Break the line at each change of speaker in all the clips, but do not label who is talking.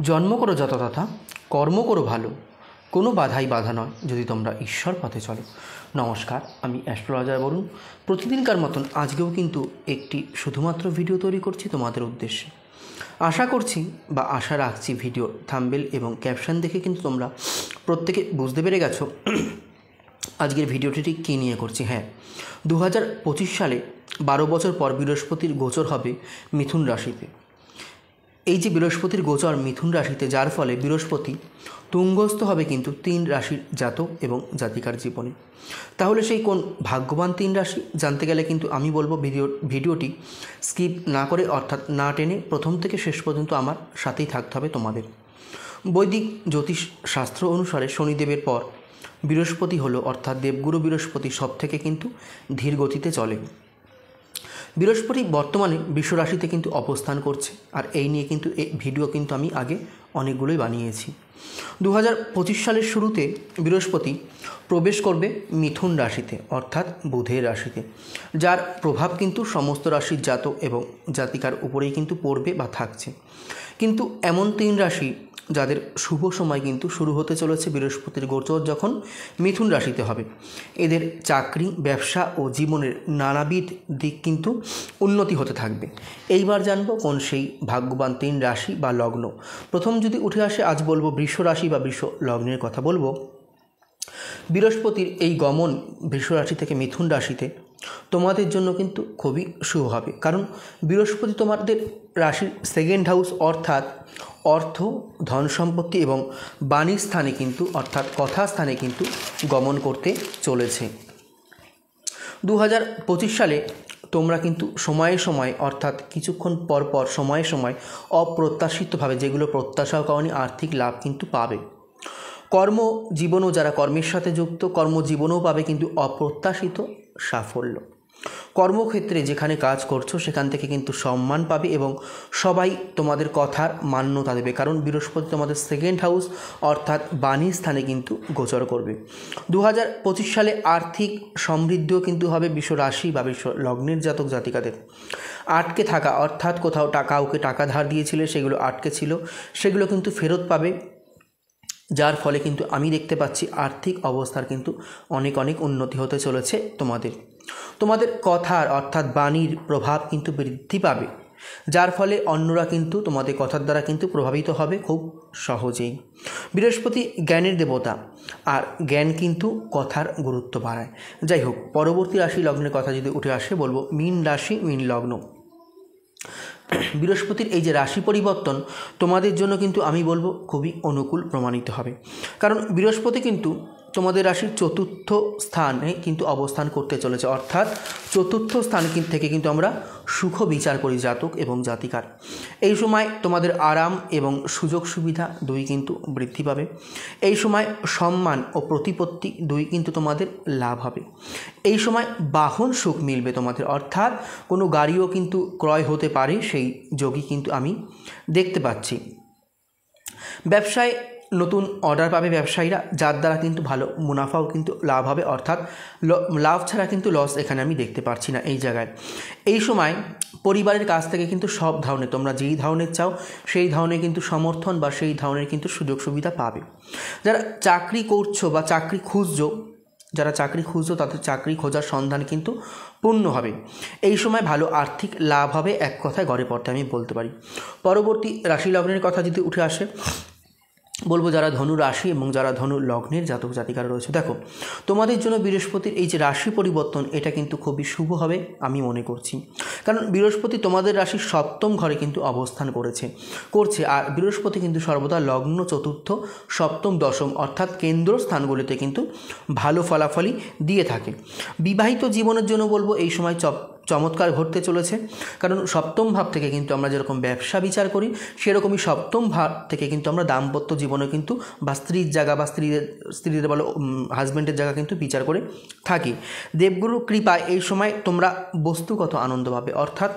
জন্ম করো যত তথা, কর্ম করো ভালো, কোনো বাধাই বাধা নয় যদি তোমরা ঈশ্বর পথে চলো। নমস্কার, আমি অ্যাস্ট্রোলজার বরুণ। প্রতিদিনকার মতন আজকেও কিন্তু একটি শুধুমাত্র ভিডিও তৈরি করছি তোমাদের উদ্দেশ্যে। আশা করছি বা আশা রাখছি ভিডিও থাম্বনেল এবং ক্যাপশন দেখে কিন্তু তোমরা প্রত্যেকে বুঝতে পেরে গেছো আজকের ভিডিওটি ঠিক কী নিয়ে করছি। হ্যাঁ, 2025 সালে 12 বছর পর বৃহস্পতির গোচর হবে মিথুন রাশিতে। এই যে বৃহস্পতির গোচর মিথুন রাশিতে, যার ফলে বৃহস্পতি তুঙ্গস্থ হবে কিন্তু 3 রাশির জাতক এবং জাতিকার জীবনে। তাহলে সেই কোন ভাগ্যবান 3 রাশি জানতে গেলে কিন্তু আমি বলবো ভিডিওটি স্কিপ না করে, অর্থাৎ না টেনে প্রথম থেকে শেষ পর্যন্ত আমার সাথেই থাকতে হবে তোমাদের। বৈদিক জ্যোতিষ শাস্ত্র অনুসারে শনিদেবের পর বৃহস্পতি হলো, অর্থাৎ দেবগুরু বৃহস্পতি সব থেকে কিন্তু ধীর গতিতে চলে। বৃহস্পতি বর্তমানে বৃষ রাশিতে কিন্তু অবস্থান করছে, আর এই নিয়ে কিন্তু এই ভিডিও কিন্তু আমি আগে অনেকগুলোই বানিয়েছি। 2025 সালের শুরুতে বৃহস্পতি প্রবেশ করবে মিথুন রাশিতে, অর্থাৎ বুধের রাশিতে, যার প্রভাব কিন্তু সমস্ত রাশির জাতক এবং জাতিকার উপরেই কিন্তু পড়বে বা থাকছে। কিন্তু এমন 3 রাশি যাদের শুভ সময় কিন্তু শুরু হতে চলেছে বৃহস্পতির গোচর যখন মিথুন রাশিতে হবে। এদের চাকরি, ব্যবসা ও জীবনের নানাবিধ দিক কিন্তু উন্নতি হতে থাকবে। এইবার জানবো কোন সেই ভাগ্যবান 3 রাশি বা লগ্ন। প্রথম যদি উঠে আসে, আজ বলবো বৃষ রাশি বা বৃষ লগ্নের কথা বলবো। বৃহস্পতির এই গমন বৃষ রাশি থেকে মিথুন রাশিতে তোমাদের জন্য কিন্তু খুবই শুভ হবে, কারণ বৃহস্পতি তোমাদের রাশির 2nd হাউস, অর্থাৎ অর্থ, ধন সম্পত্তি এবং বাণী স্থানে কিন্তু, অর্থাৎ কথা স্থানে কিন্তু গমন করতে চলেছে। 2025 সালে তোমরা কিন্তু সময়ে সময়ে, অর্থাৎ কিছুক্ষণ পর পর সময়ে সময় অপ্রত্যাশিতভাবে, যেগুলো প্রত্যাশাও করনি, আর্থিক লাভ কিন্তু পাবে। কর্মজীবনও যারা কর্মের সাথে যুক্ত, কর্মজীবনেও পাবে কিন্তু অপ্রত্যাশিত সাফল্য। কর্মক্ষেত্রে যেখানে কাজ করছো সেখান থেকে কিন্তু সম্মান পাবে এবং সবাই তোমাদের কথার মান্যতা দেবে, কারণ বৃহস্পতি তোমাদের 2nd হাউস, অর্থাৎ বাণী স্থানে কিন্তু গোচর করবে। 2025 সালে আর্থিক সমৃদ্ধিও কিন্তু হবে বৃষ রাশি বা বৃষ লগ্নের জাতক জাতিকাদের। আটকে থাকা, অর্থাৎ কোথাও কাউকে টাকা ধার দিয়েছিলে, সেগুলো আটকে ছিল, সেগুলো কিন্তু ফেরত পাবে, যার ফলে কিন্তু আমি দেখতে পাচ্ছি আর্থিক অবস্থার কিন্তু অনেক উন্নতি হতে চলেছে তোমাদের কথার, অর্থাৎ বাণীর প্রভাব কিন্তু বৃদ্ধি পাবে, যার ফলে অন্যরা কিন্তু তোমাদের কথার দ্বারা কিন্তু প্রভাবিত হবে খুব সহজেই। বৃহস্পতি জ্ঞানের দেবতা, আর জ্ঞান কিন্তু কথার গুরুত্ব বাড়ায়। যাই হোক, পরবর্তী রাশি লগ্নের কথা যদি উঠে আসে, বলবো মীন রাশি, মীন লগ্ন। বৃহস্পতির এই যে রাশি পরিবর্তন তোমাদের জন্য কিন্তু আমি বলবো খুবই অনুকূল প্রমাণিত হবে, কারণ বৃহস্পতি কিন্তু তোমাদের রাশির 4র্থ স্থানে কিন্তু অবস্থান করতে চলেছে, অর্থাৎ 4র্থ স্থান থেকে কিন্তু আমরা সুখ বিচার করি জাতক এবং জাতিকার। এই সময় তোমাদের আরাম এবং সুযোগ সুবিধা দুই কিন্তু বৃদ্ধি পাবে। এই সময় সম্মান ও প্রতিপত্তি দুই কিন্তু তোমাদের লাভ হবে। এই সময় বাহন সুখ মিলবে তোমাদের, অর্থাৎ কোনো গাড়িও কিন্তু ক্রয় হতে পারে, সেই যোগই কিন্তু আমি দেখতে পাচ্ছি। ব্যবসায় নতুন অর্ডার পাবে ব্যবসায়ীরা, যার দ্বারা কিন্তু ভালো মুনাফাও কিন্তু লাভ হবে, অর্থাৎ লাভ ছাড়া কিন্তু লস এখানে আমি দেখতে পাচ্ছি না এই জায়গায়। এই সময় পরিবারের কাছ থেকে কিন্তু সব ধরনের, তোমরা যেই ধরনের চাও সেই ধরনের কিন্তু সমর্থন বা সেই ধরনের কিন্তু সুযোগ সুবিধা পাবে। যারা চাকরি করছো বা চাকরি খুঁজছো, তাদের চাকরি খোঁজার সন্ধান কিন্তু পূর্ণ হবে। এই সময় ভালো আর্থিক লাভ হবে, এক কথায় ঘরে পড়তে আমি বলতে পারি। পরবর্তী রাশি লগ্নের কথা যদি উঠে আসে, বলবো যারা ধনু রাশি এবং যারা ধনু লগ্নের জাতক জাতিকারা রয়েছে। দেখো, তোমাদের জন্য বৃহস্পতির এই যে রাশি পরিবর্তন, এটা কিন্তু খুবই শুভ হবে আমি মনে করছি, কারণ বৃহস্পতি তোমাদের রাশির 7ম ঘরে কিন্তু অবস্থান করছে, আর বৃহস্পতি কিন্তু সর্বদা লগ্ন, 4র্থ, 7ম, 10ম, অর্থাৎ কেন্দ্র স্থানগুলিতে কিন্তু ভালো ফলাফলই দিয়ে থাকে। বিবাহিত জীবনের জন্য বলবো এই সময় চমৎকার ঘটতে চলেছে, কারণ 7ম ভাব থেকে কিন্তু আমরা যেরকম ব্যবসা বিচার করি, সেরকমই 7ম ভাব থেকে কিন্তু আমরা দাম্পত্য জীবনে কিন্তু বা স্ত্রীর জায়গা বা স্ত্রীদের বলো হাজব্যান্ডের জায়গা কিন্তু বিচার করে থাকি। দেবগুরু কৃপায় এই সময় তোমরা বস্তুগত আনন্দ পাবে, অর্থাৎ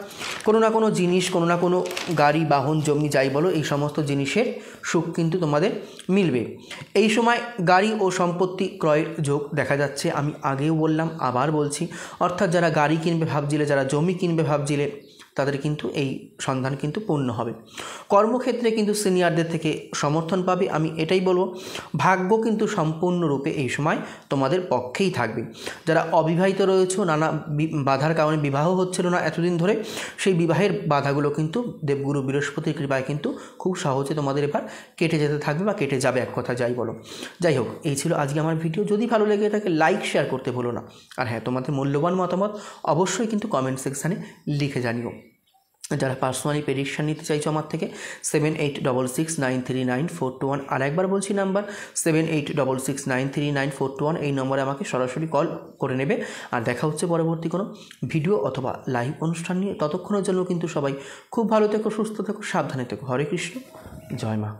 কোনো না কোনো জিনিস, কোনো না কোনো গাড়ি, বাহন, জমি, যাই বলো, এই সমস্ত জিনিসের সুখ কিন্তু তোমাদের মিলবে। এই সময় গাড়ি ও সম্পত্তি ক্রয়ের যোগ দেখা যাচ্ছে, আমি আগেও বললাম, আবার বলছি, অর্থাৎ যারা গাড়ি কিনবে ভাবছিলে, যারা জমি কিনবে ভাবছিলে, তাদের কিন্তু এই সন্ধান কিন্তু পূর্ণ হবে। কর্মক্ষেত্রে কিন্তু সিনিয়রদের থেকে সমর্থন পাবে। আমি এটাই বলবো, ভাগ্য কিন্তু সম্পূর্ণরূপে এই সময় তোমাদের পক্ষেই থাকবে। যারা অবিবাহিত রয়েছে, নানা বাধার কারণে বিবাহ হচ্ছিল না এতদিন ধরে, সেই বিবাহের বাধাগুলো কিন্তু দেবগুরু বৃহস্পতির কৃপায় কিন্তু খুব সহজে তোমাদের এবার কেটে যেতে থাকবে বা কেটে যাবে, এক কথা যাই বলো। যাই হোক, এই ছিল আজকে আমার ভিডিও। যদি ভালো লেগে থাকে লাইক শেয়ার করতে ভুলো না। আর হ্যাঁ, তোমাদের মূল্যবান মতামত অবশ্যই কিন্তু কমেন্ট সেকশানে লিখে জানিও। যারা পার্সোনালি প্রেডিকশান নিতে চাইছো আমার থেকে 7866939421, আর একবার বলছি নাম্বার 7866939421, এই নম্বরে আমাকে সরাসরি কল করে নেবে। আর দেখা হচ্ছে পরবর্তী কোনো ভিডিও অথবা লাইভ অনুষ্ঠান নিয়ে। ততক্ষণের জন্য কিন্তু সবাই খুব ভালো থেকো, সুস্থ থেকো, সাবধানে থেকো। হরে কৃষ্ণ, জয় মা।